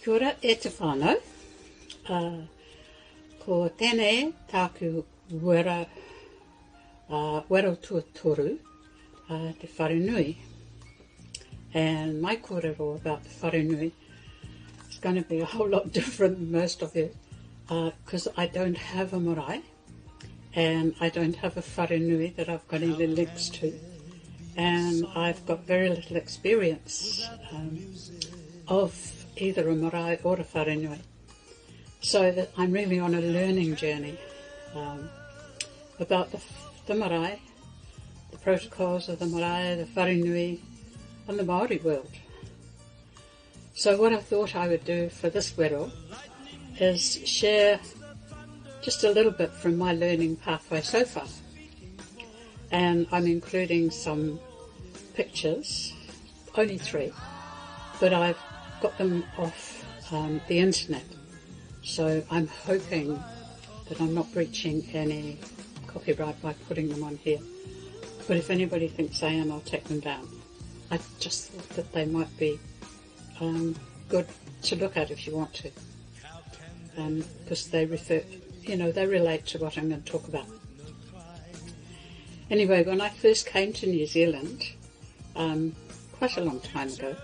Kia ora, e te whānau. Ko tēnei tāku wera, wera tua toru, te wharenui. And my kōrero about the wharenui is going to be a whole lot different than most of you, because I don't have a marae, and I don't have a wharenui that I've got any links to, and I've got very little experience of either a marae or a wharenui. So that I'm really on a learning journey about the marae, the protocols of the marae, the wharenui, and the Māori world. So what I thought I would do for this wero is share just a little bit from my learning pathway so far. And I'm including some pictures, only 3, but I've got them off the internet. So I'm hoping that I'm not breaching any copyright by putting them on here. But if anybody thinks I am, I'll take them down. I just thought that they might be good to look at if you want to. Because they refer, they relate to what I'm going to talk about. Anyway, when I first came to New Zealand, quite a long time ago,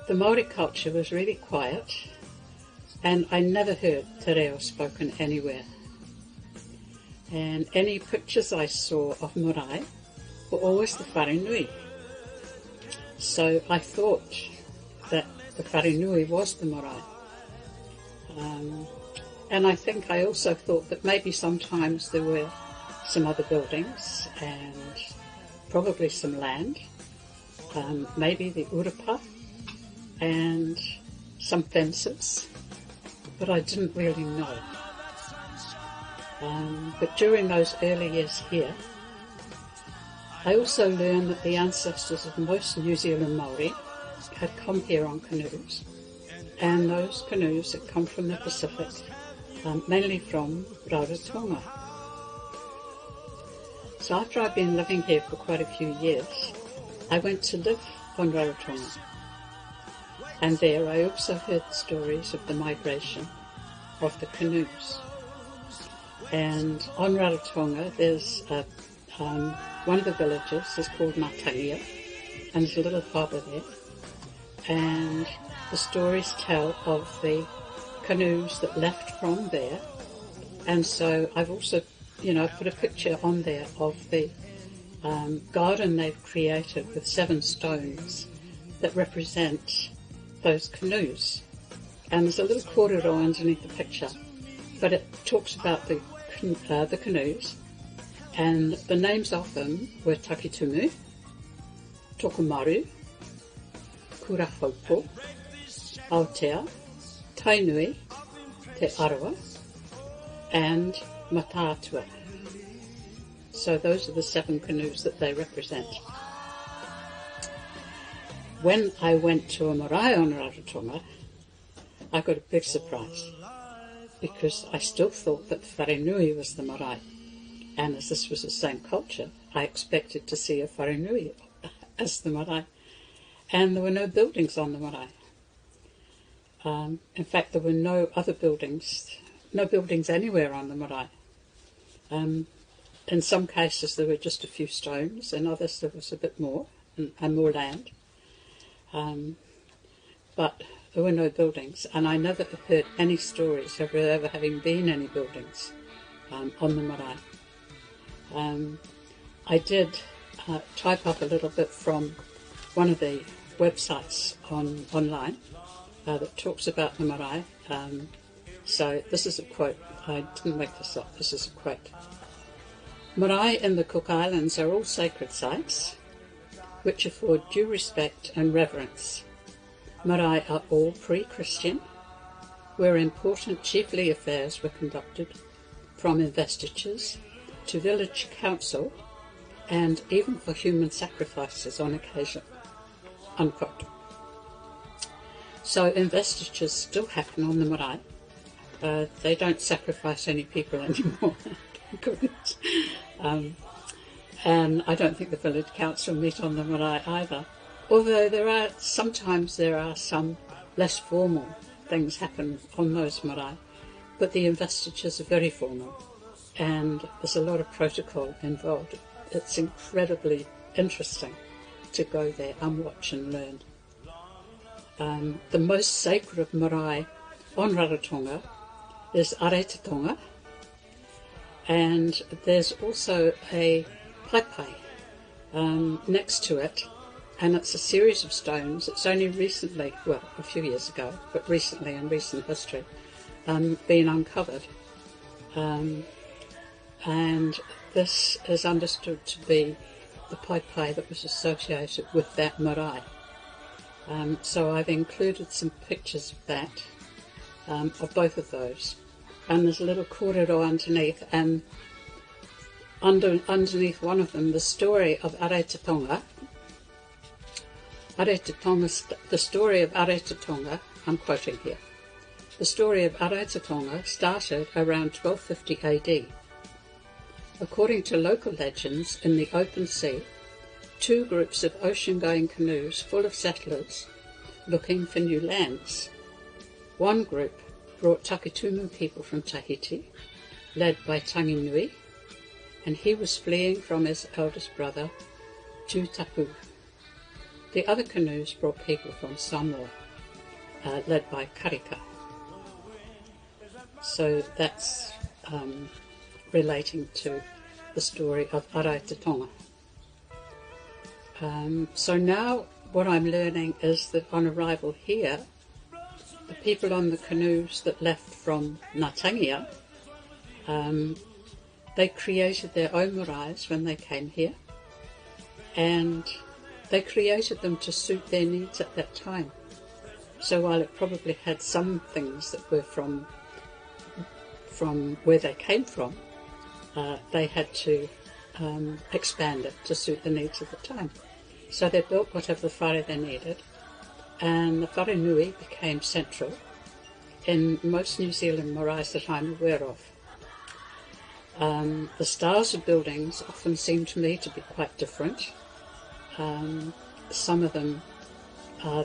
the Māori culture was really quiet, and I never heard te reo spoken anywhere. And any pictures I saw of marae were always the wharenui. So I thought that the wharenui was the marae. And I think I also thought that maybe sometimes there were some other buildings and probably some land, maybe the urapa and some fences, but I didn't really know. But during those early years here, I also learned that the ancestors of most New Zealand Māori had come here on canoes, and those canoes had come from the Pacific, mainly from Rarotonga. So after I'd been living here for quite a few years, I went to live on Rarotonga, and there I also heard stories of the migration of the canoes. And on Rarotonga there's one of the villages is called Matangia, and there's a little harbour there, and the stories tell of the canoes that left from there. And so I've also put a picture on there of the garden they've created with 7 stones that represent those canoes. And there's a little kōrero underneath the picture, but it talks about the canoes, and the names of them were Takitumu, Tokomaru, Kurahaupo, Aotea, Tainui, Te Arawa, and Mataatua. So those are the 7 canoes that they represent. When I went to a marae on Rarotonga, I got a big surprise, because I still thought that wharenui was the marae. And as this was the same culture, I expected to see a wharenui as the marae. And there were no buildings on the marae. In fact, there were no other buildings, no buildings anywhere on the marae. In some cases there were just a few stones, in others there was a bit more, and more land. But there were no buildings, and I never heard any stories of there ever having been any buildings on the marae. I did type up a little bit from one of the websites online that talks about the marae. So this is a quote. I didn't make this up. This is a quote. Marae in the Cook Islands are all sacred sites which afford due respect and reverence. Marae are all pre-Christian, where important chiefly affairs were conducted, from investitures to village council, and even for human sacrifices on occasion, unquote. So investitures still happen on the marae. They don't sacrifice any people anymore, thank goodness. And I don't think the village council meet on the marae either. Although sometimes there are some less formal things happen on those marae, but the investitures are very formal and there's a lot of protocol involved. It's incredibly interesting to go there and watch and learn. The most sacred marae on Rarotonga is Aretetonga, and there's also a paipai next to it, and it's a series of stones. It's only recently, well, a few years ago, but recently in recent history, been uncovered. And this is understood to be the paipai that was associated with that marae. So I've included some pictures of that, of both of those. And there's a little kōrero underneath, and underneath one of them, the story of Aretetonga. The story of Aretetonga, I'm quoting here, the story of Aretetonga started around 1250 AD. According to local legends, in the open sea, two groups of ocean-going canoes full of settlers looking for new lands. One group brought Takitumu people from Tahiti, led by Tanginui, and he was fleeing from his eldest brother, Tutapu. The other canoes brought people from Samoa, led by Karika. So that's relating to the story of Aretetonga. So now what I'm learning is that on arrival here, the people on the canoes that left from Ngatangia, they created their own maraes when they came here, and they created them to suit their needs at that time. So while it probably had some things that were from where they came from, they had to expand it to suit the needs of the time. So they built whatever the whare they needed, and the whare nui became central in most New Zealand maraes that I'm aware of. The styles of buildings often seem to me to be quite different. Some of them are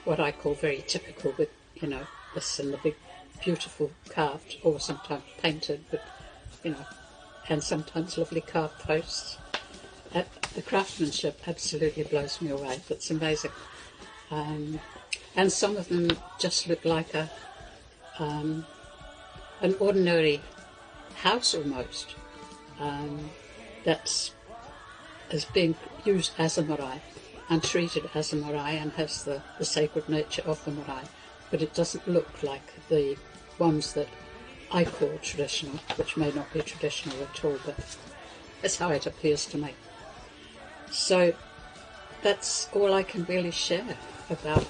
what I call very typical, with, this and the big, beautiful carved, or sometimes painted, but, and sometimes lovely carved posts. The craftsmanship absolutely blows me away. It's amazing. And some of them just look like an ordinary house almost, that is being used as a marae and treated as a marae and has the sacred nature of the marae, but it doesn't look like the ones that I call traditional, which may not be traditional at all, but that's how it appears to me. So that's all I can really share about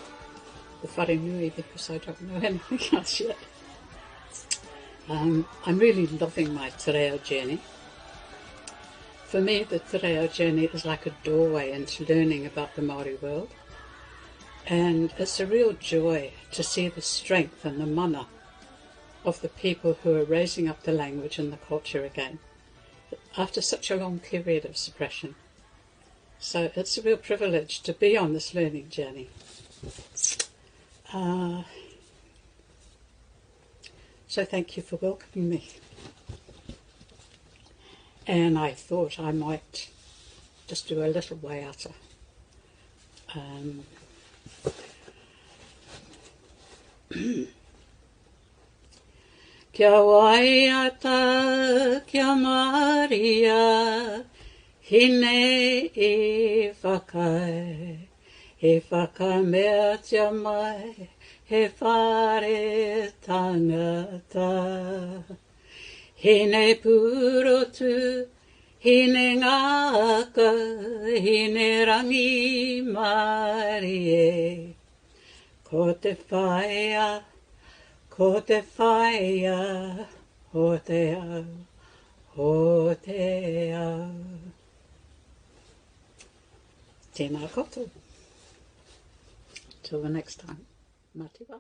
the whare nui, because I don't know anything else yet. I'm really loving my te reo journey. For me, the te reo journey is like a doorway into learning about the Māori world, and it's a real joy to see the strength and the mana of the people who are raising up the language and the culture again after such a long period of suppression. So it's a real privilege to be on this learning journey. So thank you for welcoming me. And I thought I might just do a little waiata. Kia waiata, kia Maria, hine I whakai, he whakamea tia mai, he whare tangata. Hine purotu, hine ngaka, hine rangi Marie. Ko te whaia, ho te ao, ho te ao. Tēnā koutou. Till the next time. Mā te wā.